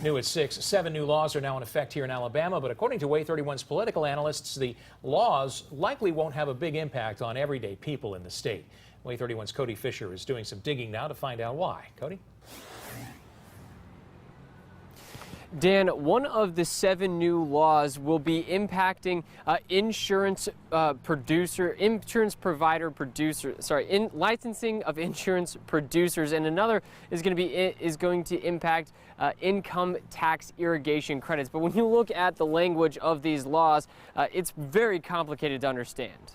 New at 6, 7 new laws are now in effect here in Alabama, but according to Way 31's political analysts, the laws likely won't have a big impact on everyday people in the state. Way 31's Cody Fisher is doing some digging now to find out why. Cody? Dan, one of the 7 new laws will be impacting licensing of insurance producers, and another is going to impact income tax irrigation credits. But when you look at the language of these laws, it's very complicated to understand.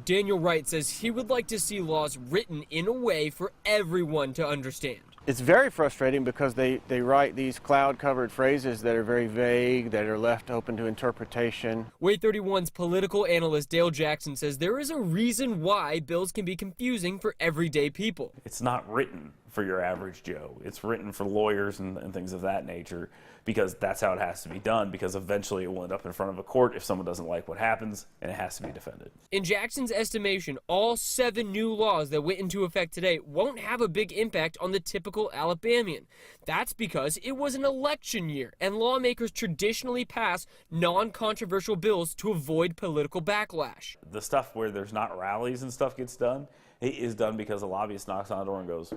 Daniel Wright says he would like to see laws written in a way for everyone to understand. It's very frustrating because they write these cloud-covered phrases that are very vague, that are left open to interpretation. Way 31's political analyst Dale Jackson says there is a reason why bills can be confusing for everyday people. It's not written for your average Joe. It's written for lawyers and things of that nature, because that's how it has to be done, because eventually it will end up in front of a court if someone doesn't like what happens, and it has to be defended. In Jackson's estimation, all 7 new laws that went into effect today won't have a big impact on the typical Alabamian. That's because it was an election year, and lawmakers traditionally pass non-controversial bills to avoid political backlash. The stuff where there's not rallies and stuff gets done, it is done because a lobbyist knocks on the door and goes,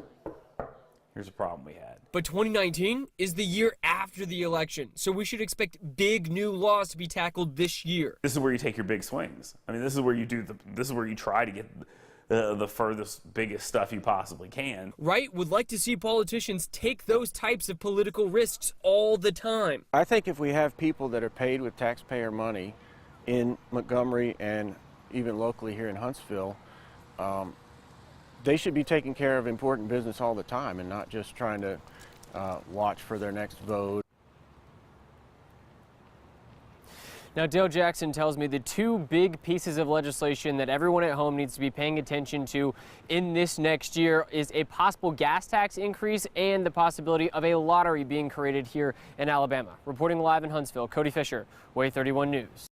here's a problem we had. But 2019 is the year after the election, so we should expect big new laws to be tackled this year. This is where you take your big swings. I mean, this is where you try to get the furthest, biggest stuff you possibly can. Wright would like to see politicians take those types of political risks all the time. I think if we have people that are paid with taxpayer money in Montgomery and even locally here in Huntsville, they should be taking care of important business all the time and not just trying to watch for their next vote. Now, Dale Jackson tells me the 2 big pieces of legislation that everyone at home needs to be paying attention to in this next year is a possible gas tax increase and the possibility of a lottery being created here in Alabama. Reporting live in Huntsville, Cody Fisher, Way 31 News.